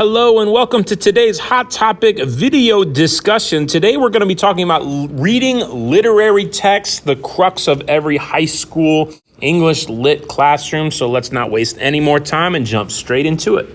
Hello and welcome to today's Hot Topic video discussion. Today we're going to be talking about reading literary text, the crux of every high school English lit classroom. So let's not waste any more time and jump straight into it.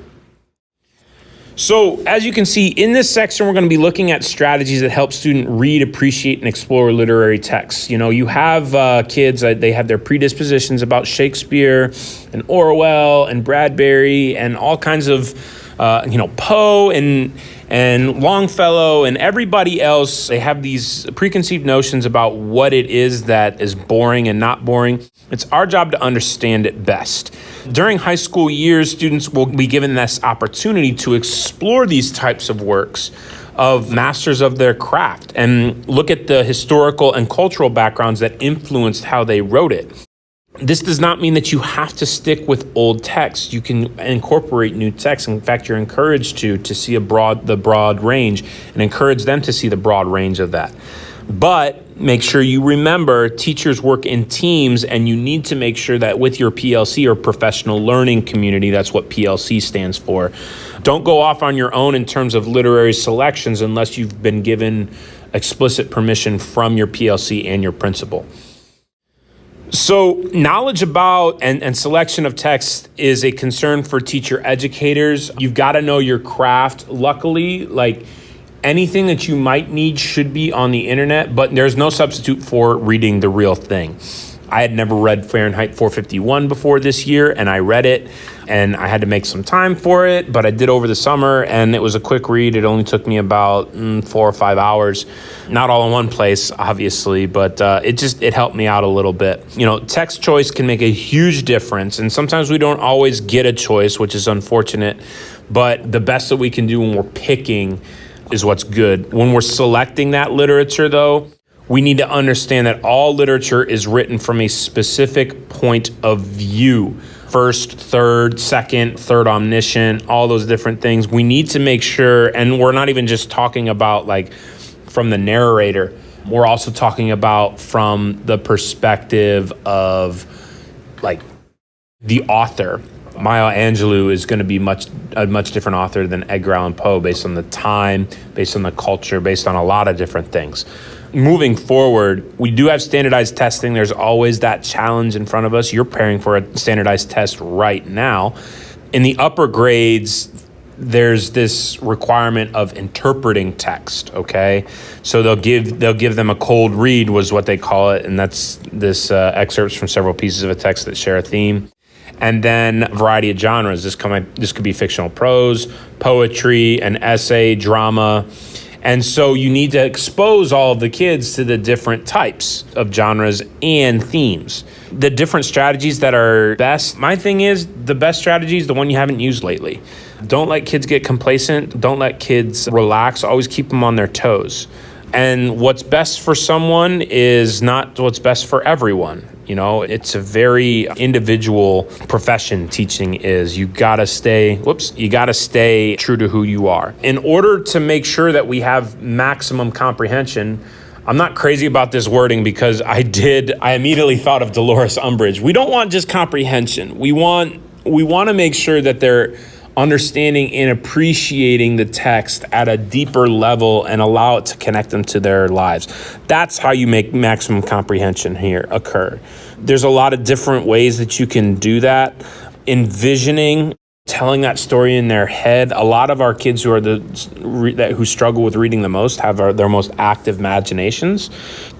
So as you can see in this section, we're going to be looking at strategies that help students read, appreciate, and explore literary texts. You know, you have kids, they have their predispositions about Shakespeare and Orwell and Bradbury and all kinds of Poe and Longfellow and everybody else. They have these preconceived notions about what it is that is boring and not boring. It's our job to understand it best. During high school years, students will be given this opportunity to explore these types of works of masters of their craft and look at the historical and cultural backgrounds that influenced how they wrote it. This does not mean that you have to stick with old text. You can incorporate new text. In fact, you're encouraged to see the broad range and encourage them to see the broad range of that. But make sure you remember teachers work in teams, and you need to make sure that with your PLC or professional learning community, that's what PLC stands for. Don't go off on your own in terms of literary selections unless you've been given explicit permission from your PLC and your principal. So knowledge about and selection of text is a concern for teacher educators. You've got to know your craft. Luckily, anything that you might need should be on the internet, but there's no substitute for reading the real thing. I had never read Fahrenheit 451 before this year, and I read it, and I had to make some time for it, but I did over the summer, and it was a quick read. It only took me about 4 or 5 hours. Not all in one place, obviously, but it helped me out a little bit. You know, text choice can make a huge difference, and sometimes we don't always get a choice, which is unfortunate, but the best that we can do when we're picking is what's good. When we're selecting that literature, though, we need to understand that all literature is written from a specific point of view. First, third, second, third omniscient, all those different things. We need to make sure, and we're not even just talking about from the narrator, we're also talking about from the perspective of the author. Maya Angelou is going to be a much different author than Edgar Allan Poe based on the time, based on the culture, based on a lot of different things. Moving forward, we do have standardized testing. There's always that challenge in front of us. You're preparing for a standardized test right now. In the upper grades, there's this requirement of interpreting text, okay? So they'll give them a cold read was what they call it, and that's this excerpts from several pieces of a text that share a theme. And then a variety of genres. This could be fictional prose, poetry, an essay, drama. And so you need to expose all of the kids to the different types of genres and themes. The different strategies that are best. My thing is the best strategy is the one you haven't used lately. Don't let kids get complacent. Don't let kids relax. Always keep them on their toes. And what's best for someone is not what's best for everyone. You know, it's a very individual profession. Teaching is. You gotta stay true to who you are. In order to make sure that we have maximum comprehension, I'm not crazy about this wording because I immediately thought of Dolores Umbridge. We don't want just comprehension. We want to make sure that they're understanding and appreciating the text at a deeper level and allow it to connect them to their lives. That's how you make maximum comprehension here occur. There's a lot of different ways that you can do that. Envisioning, telling that story in their head. A lot of our kids who struggle with reading the most have their most active imaginations.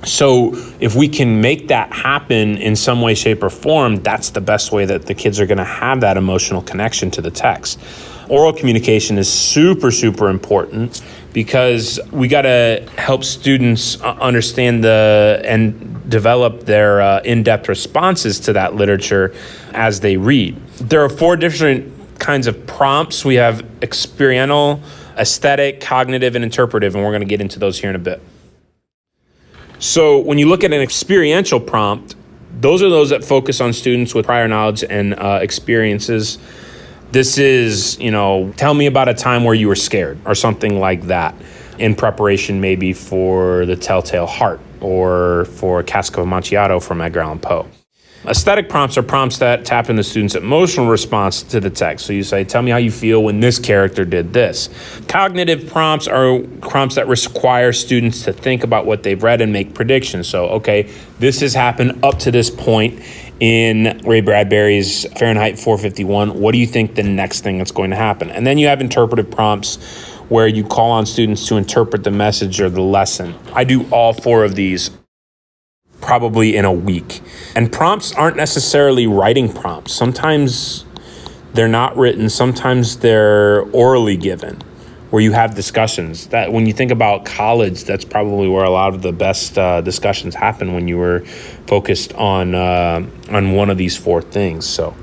So if we can make that happen in some way, shape, or form, that's the best way that the kids are going to have that emotional connection to the text. Oral communication is super, super important because we got to help students understand and develop their in-depth responses to that literature as they read. There are 4 different kinds of prompts. We have experiential, aesthetic, cognitive, and interpretive, and we're going to get into those here in a bit. So when you look at an experiential prompt, those are those that focus on students with prior knowledge and experiences. This is, tell me about a time where you were scared or something like that in preparation maybe for The Telltale Heart or for Cask of Amontillado from Edgar Allan Poe. Aesthetic prompts are prompts that tap into the student's emotional response to the text. So you say, tell me how you feel when this character did this. Cognitive prompts are prompts that require students to think about what they've read and make predictions. So, okay, this has happened up to this point in Ray Bradbury's Fahrenheit 451. What do you think the next thing that's going to happen? And then you have interpretive prompts where you call on students to interpret the message or the lesson. I do all 4 of these probably in a week. And prompts aren't necessarily writing prompts. Sometimes they're not written. Sometimes they're orally given, where you have discussions. That when you think about college, that's probably where a lot of the best discussions happen, when you were focused on one of these 4 things. So,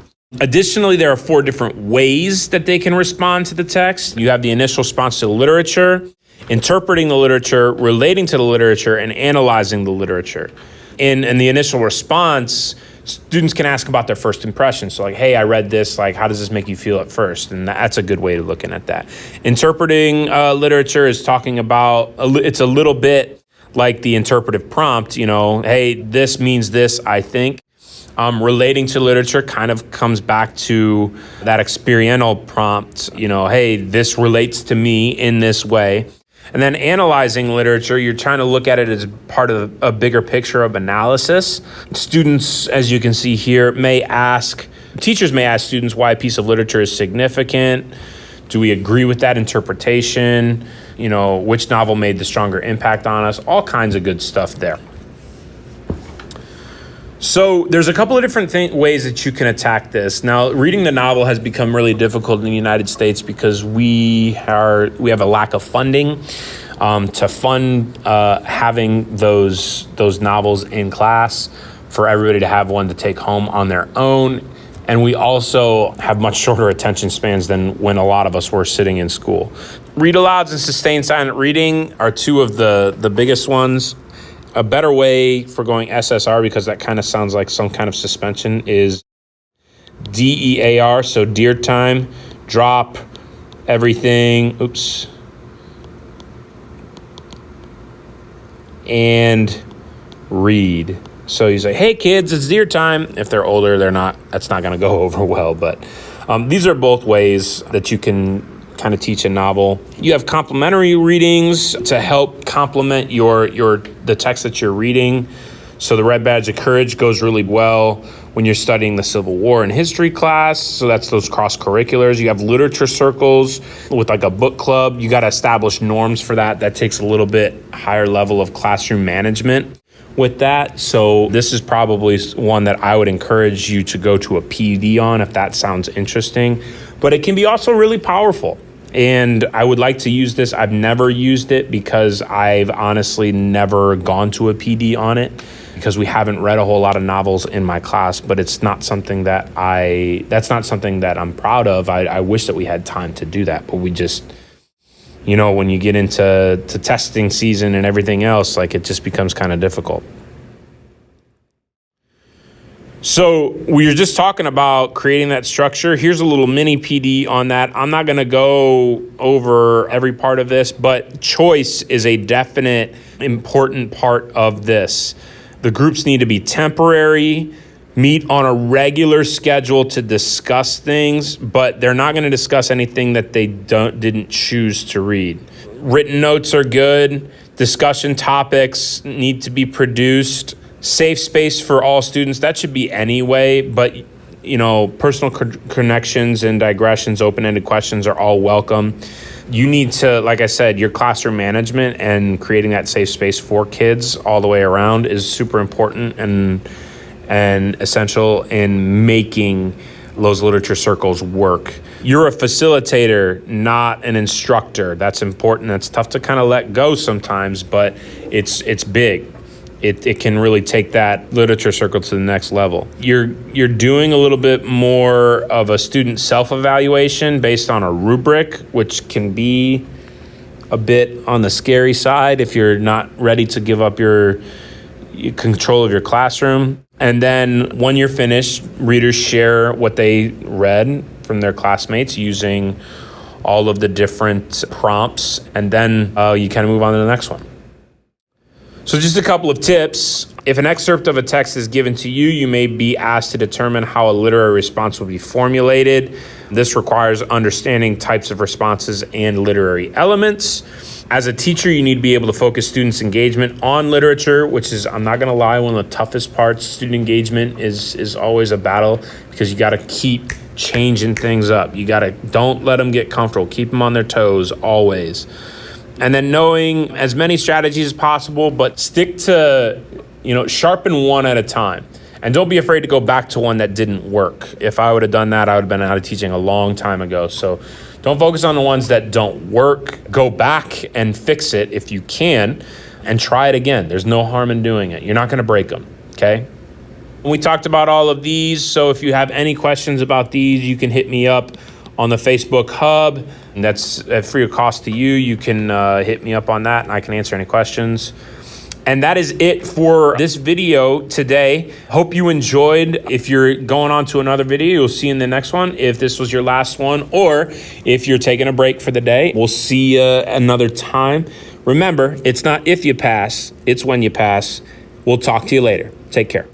additionally, there are 4 different ways that they can respond to the text. You have the initial response to the literature, interpreting the literature, relating to the literature, and analyzing the literature. In the initial response, students can ask about their first impression. So like, hey, I read this, like, how does this make you feel at first? And that's a good way of looking at that. Interpreting literature is talking about, it's a little bit like the interpretive prompt, hey, this means this, I think. Relating to literature kind of comes back to that experiential prompt, hey, this relates to me in this way. And then analyzing literature, you're trying to look at it as part of a bigger picture of analysis. Students, as you can see here, teachers may ask students why a piece of literature is significant. Do we agree with that interpretation? Which novel made the stronger impact on us? All kinds of good stuff there. So there's a couple of different ways that you can attack this. Now, reading the novel has become really difficult in the United States because we have a lack of funding to fund having those novels in class for everybody to have one to take home on their own. And we also have much shorter attention spans than when a lot of us were sitting in school. Read alouds and sustained silent reading are 2 of the biggest ones. A better way for going SSR, because that kind of sounds like some kind of suspension, is DEAR, so dear time, drop everything, and read. So you say, hey kids, it's dear time. If they're older, that's not going to go over well, but these are both ways that you can kind of teach a novel. You have complementary readings to help complement the text that you're reading. So the Red Badge of Courage goes really well when you're studying the Civil War and history class. So that's those cross curriculars. You have literature circles with like a book club. You got to establish norms for that. That takes a little bit higher level of classroom management with that. So this is probably one that I would encourage you to go to a PD on if that sounds interesting. But it can be also really powerful. And I would like to use this. I've never used it because I've honestly never gone to a PD on it, because we haven't read a whole lot of novels in my class, but it's not something that's not something that I'm proud of. I wish that we had time to do that, but we just, when you get into testing season and everything else, like, it just becomes kind of difficult. So we were just talking about creating that structure. Here's a little mini PD on that. I'm not going to go over every part of this, but choice is a definite important part of this. The groups need to be temporary, meet on a regular schedule to discuss things, but they're not going to discuss anything that they didn't choose to read. Written notes are good. Discussion topics need to be produced. Safe space for all students, that should be anyway, but personal connections and digressions, open-ended questions are all welcome. You need to, like I said, your classroom management and creating that safe space for kids all the way around is super important and essential in making those literature circles work. You're a facilitator, not an instructor. That's important. That's tough to kind of let go sometimes, but it's big. It can really take that literature circle to the next level. You're doing a little bit more of a student self-evaluation based on a rubric, which can be a bit on the scary side if you're not ready to give up your control of your classroom. And then when you're finished, readers share what they read from their classmates using all of the different prompts, and then you kind of move on to the next one. So just a couple of tips. If an excerpt of a text is given to you, you may be asked to determine how a literary response will be formulated. This requires understanding types of responses and literary elements. As a teacher, you need to be able to focus students' engagement on literature, which is, I'm not going to lie, one of the toughest parts. Student engagement is always a battle because you got to keep changing things up. Don't let them get comfortable. Keep them on their toes always. And then knowing as many strategies as possible, but stick to, sharpen one at a time. And don't be afraid to go back to one that didn't work. If I would have done that, I would have been out of teaching a long time ago. So don't focus on the ones that don't work. Go back and fix it if you can and try it again. There's no harm in doing it. You're not going to break them, okay? We talked about all of these. So if you have any questions about these, you can hit me up on the Facebook Hub. And that's at free of cost to you. You can hit me up on that and I can answer any questions. And that is it for this video today. Hope you enjoyed. If you're going on to another video, you'll see in the next one. If this was your last one, or if you're taking a break for the day, we'll see you another time. Remember, it's not if you pass, it's when you pass. We'll talk to you later. Take care.